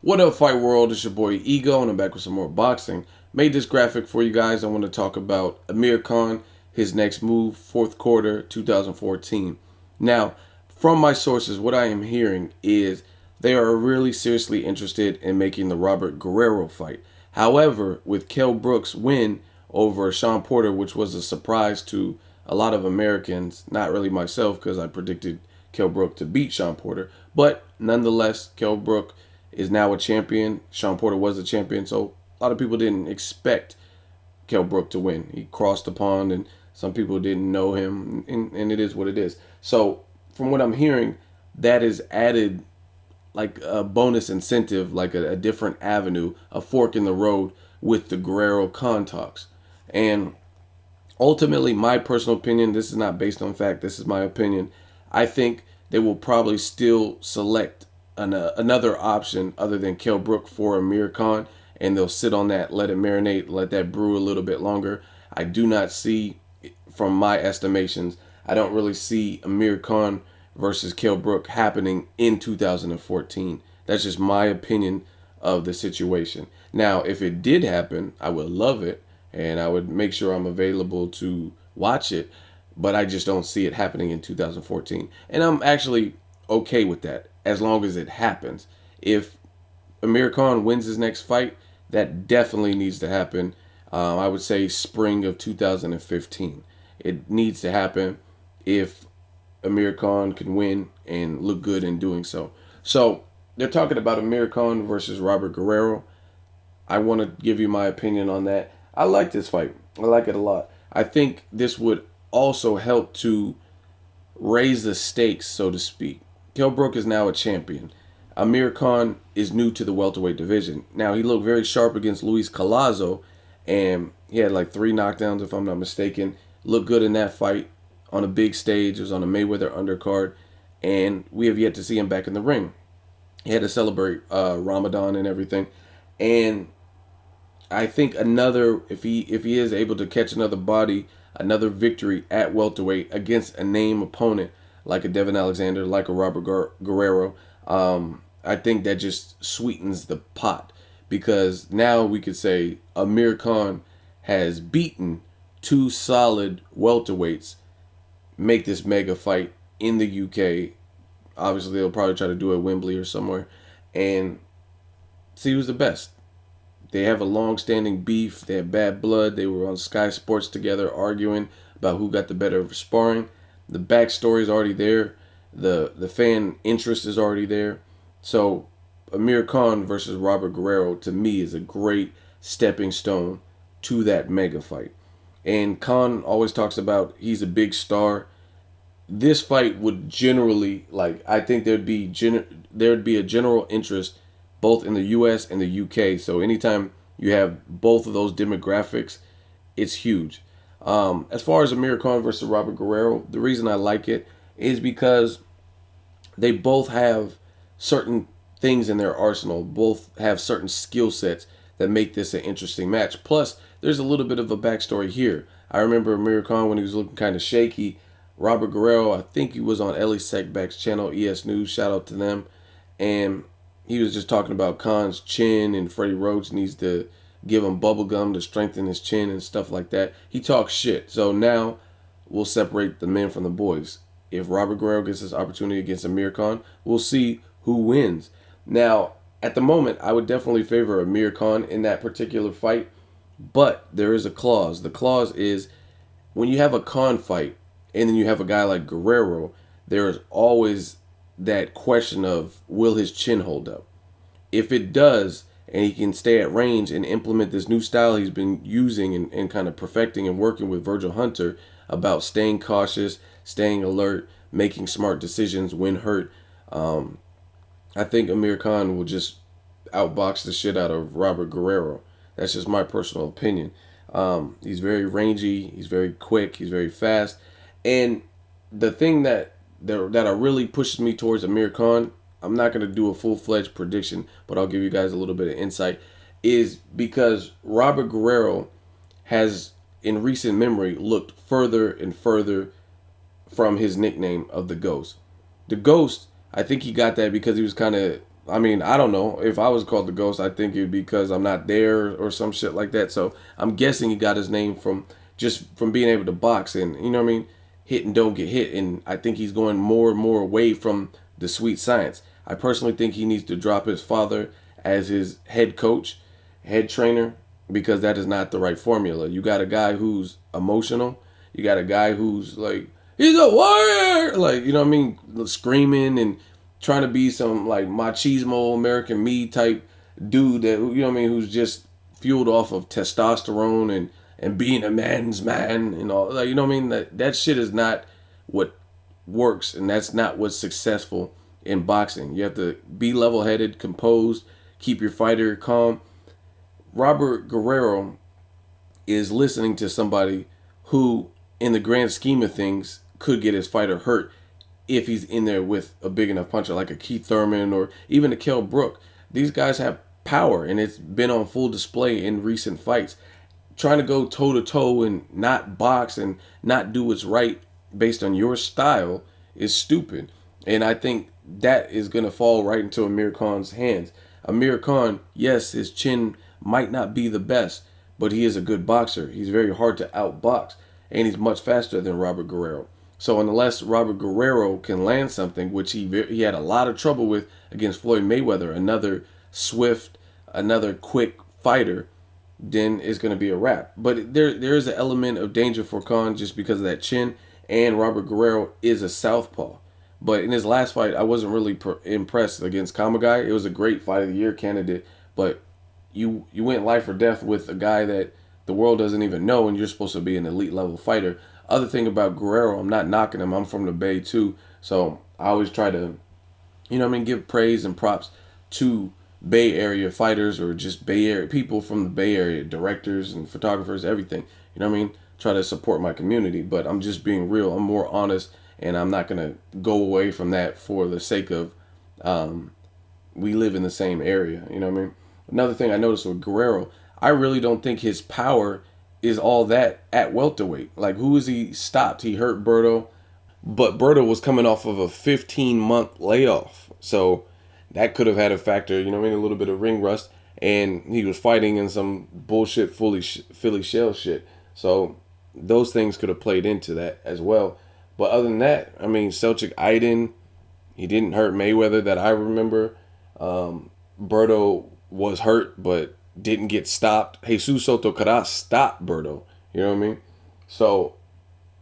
What up, Fight World? It's your boy Ego, and I'm back with some more boxing. Made this graphic for you guys. I want to talk about Amir Khan, his next move, fourth quarter 2014. Now, from my sources, what I am hearing is they are really seriously interested in making the Robert Guerrero fight. However, with Kell Brook's win over Sean Porter, which was a surprise to a lot of Americans, not really myself because I predicted Kell Brook to beat Sean Porter, but nonetheless, Kell Brook is now a champion. Sean Porter was a champion, so a lot of people didn't expect Kell Brook to win. He crossed the pond, and some people didn't know him, and it is what it is. So, from what I'm hearing, that is added like a bonus incentive, like a different avenue, a fork in the road with the Guerrero Khan talks. And ultimately, my personal opinion, this is not based on fact, this is my opinion. I think they will probably still select another option other than Kell Brook for Amir Khan, and they'll sit on that, let it marinate, let that brew a little bit longer. I do not see, from my estimations, I don't really see Amir Khan versus Kell Brook happening in 2014. That's just my opinion of the situation. Now, if it did happen, I would love it, and I would make sure I'm available to watch it, but I just don't see it happening in 2014. And I'm actually okay with that as long as it happens. If Amir Khan wins his next fight, that definitely needs to happen. I would say spring of 2015. It needs to happen if Amir Khan can win and look good in doing so. So they're talking about Amir Khan versus Robert Guerrero. I want to give you my opinion on that. I like this fight. I like it a lot. I think this would also help to raise the stakes, so to speak. Kell Brook is now a champion. Amir Khan is new to the welterweight division. Now, he looked very sharp against Luis Collazo, and he had like 3 knockdowns, if I'm not mistaken. Looked good in that fight on a big stage. It was on a Mayweather undercard, and we have yet to see him back in the ring. He had to celebrate Ramadan and everything, and I think another, if he is able to catch another body, another victory at welterweight against a name opponent like a Devin Alexander, like a Robert Guerrero, I think that just sweetens the pot, because now we could say Amir Khan has beaten 2 solid welterweights, make this mega fight in the UK. Obviously, they'll probably try to do it at Wembley or somewhere, and see who's the best. They have a long-standing beef. They have bad blood. They were on Sky Sports together arguing about who got the better of sparring. The backstory is already there. The fan interest is already there. So Amir Khan versus Robert Guerrero, to me, is a great stepping stone to that mega fight. And Khan always talks about he's a big star. This fight would generally, like, I think there'd be a general interest both in the US and the UK. So anytime you have both of those demographics, it's huge. As far as Amir Khan versus Robert Guerrero, the reason I like it is because they both have certain things in their arsenal, both have certain skill sets that make this an interesting match. Plus, there's a little bit of a backstory here. I remember Amir Khan when he was looking kind of shaky. Robert Guerrero, I think he was on Ellie Seckbach's channel, ES News, shout out to them. And he was just talking about Khan's chin, and Freddie Roach needs to give him bubble gum to strengthen his chin and stuff like that. He talks shit. So now we'll separate the men from the boys. If Robert Guerrero gets this opportunity against Amir Khan, we'll see who wins. Now, at the moment, I would definitely favor Amir Khan in that particular fight, but there is a clause. The clause is when you have a Khan fight and then you have a guy like Guerrero, there is always that question of, will his chin hold up? If it does, and he can stay at range and implement this new style he's been using and kind of perfecting and working with Virgil Hunter about staying cautious, staying alert, making smart decisions when hurt, I think Amir Khan will just outbox the shit out of Robert Guerrero. That's just my personal opinion. He's very rangy, he's very quick, he's very fast, and the thing that really pushes me towards Amir Khan, I'm not going to do a full-fledged prediction, but I'll give you guys a little bit of insight, is because Robert Guerrero has, in recent memory, looked further and further from his nickname of the Ghost. The Ghost, I think he got that because he was kind of I mean, I don't know. If I was called the Ghost, I think it'd be because I'm not there or some shit like that. So I'm guessing he got his name from just from being able to box and, you know what I mean, hit and don't get hit. And I think he's going more and more away from the sweet science. I personally think he needs to drop his father as his head coach, head trainer, because that is not the right formula. You got a guy who's emotional. You got a guy who's like, he's a warrior, like, you know what I mean, screaming and trying to be some like machismo American me type dude that, you know what I mean, who's just fueled off of testosterone and being a man's man and all, like, you know what I mean, that shit is not what works, and that's not what's successful in boxing. You have to be level headed, composed, keep your fighter calm. Robert Guerrero is listening to somebody who, in the grand scheme of things, could get his fighter hurt if he's in there with a big enough puncher like a Keith Thurman or even a Kell Brook. These guys have power, and it's been on full display in recent fights. Trying to go toe to toe and not box and not do what's right based on your style is stupid. And I think that is going to fall right into Amir Khan's hands. Amir Khan, yes, his chin might not be the best, but he is a good boxer. He's very hard to outbox, and he's much faster than Robert Guerrero. So unless Robert Guerrero can land something, which he had a lot of trouble with against Floyd Mayweather, another swift, another quick fighter, then it's going to be a wrap. But there is an element of danger for Khan just because of that chin, and Robert Guerrero is a southpaw. But in his last fight, I wasn't really impressed against Kamagai. It was a great fight of the year candidate, but you went life or death with a guy that the world doesn't even know, and you're supposed to be an elite level fighter. Other thing about Guerrero, I'm not knocking him. I'm from the Bay too, so I always try to, you know what I mean, give praise and props to Bay Area fighters or just Bay Area people from the Bay Area, directors and photographers, everything. You know what I mean? Try to support my community, but I'm just being real. I'm more honest, and I'm not gonna go away from that for the sake of we live in the same area. You know what I mean? Another thing I noticed with Guerrero, I really don't think his power is all that at welterweight. Like, who is he stopped? He hurt Berto, but Berto was coming off of a 15-month layoff. So that could have had a factor, you know what I mean, a little bit of ring rust. And he was fighting in some bullshit Philly shell shit. So those things could have played into that as well. But other than that, I mean, Selchuk Aydin, he didn't hurt Mayweather that I remember. Berto was hurt, but didn't get stopped. Jesus Soto Kara stopped Berto. You know what I mean? So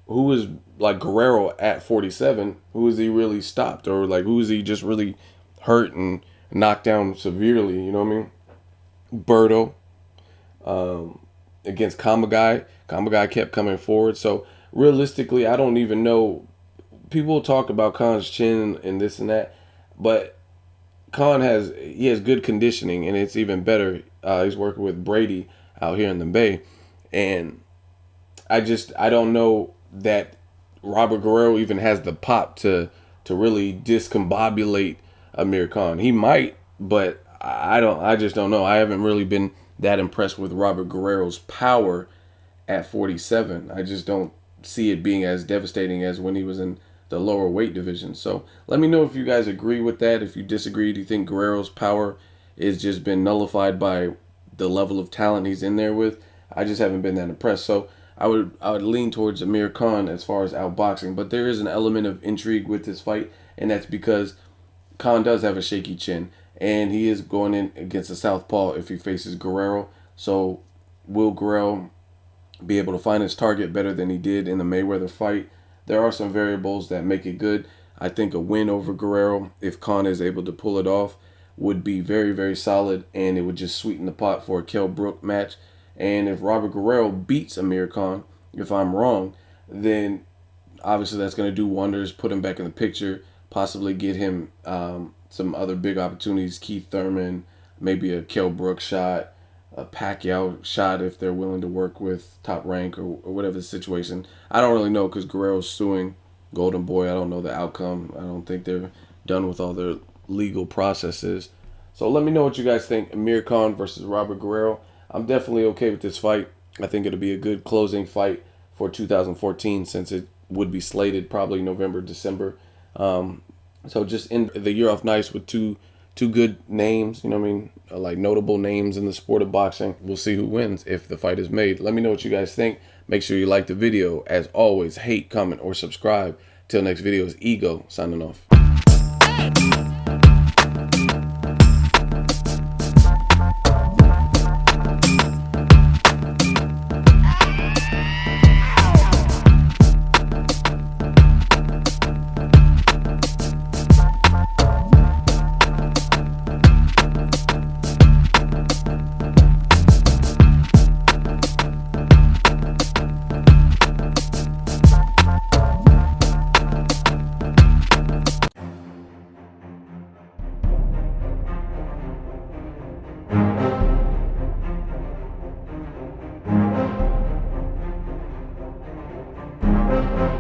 who is like Guerrero at 47? Who is he really stopped? Or like who is he just really hurt and knocked down severely? You know what I mean? Berto against Kamagai. Kamagai kept coming forward. So realistically, I don't even know. People talk about Khan's chin and this and that, but Khan has good conditioning, and it's even better. He's working with Brady out here in the Bay, and I don't know that Robert Guerrero even has the pop to really discombobulate Amir Khan. He might, but I don't. I just don't know. I haven't really been that impressed with Robert Guerrero's power at 47. I just don't see it being as devastating as when he was in the lower weight division. So let me know if you guys agree with that. If you disagree, do you think Guerrero's power is just been nullified by the level of talent he's in there with? I just haven't been that impressed. So I would lean towards Amir Khan as far as outboxing, but there is an element of intrigue with this fight, and that's because Khan does have a shaky chin, and he is going in against a southpaw if he faces Guerrero. So will Guerrero be able to find his target better than he did in the Mayweather fight? There are some variables that make it good. I think a win over Guerrero, if Khan is able to pull it off, would be very, very solid, and it would just sweeten the pot for a Kell Brook match. And if Robert Guerrero beats Amir Khan, if I'm wrong, then obviously that's going to do wonders, put him back in the picture, possibly get him some other big opportunities, Keith Thurman, maybe a Kell Brook shot, a Pacquiao shot if they're willing to work with Top Rank or whatever the situation. I don't really know because Guerrero's suing Golden Boy. I don't know the outcome. I don't think they're done with all their legal processes. So let me know what you guys think. Amir Khan versus Robert Guerrero. I'm definitely okay with this fight. I think it'll be a good closing fight for 2014 since it would be slated probably November, December. So just end the year off nice with two Two good names, you know what I mean? Like notable names in the sport of boxing. We'll see who wins if the fight is made. Let me know what you guys think. Make sure you like the video. As always, hate, comment, or subscribe. Till next video is Ego signing off.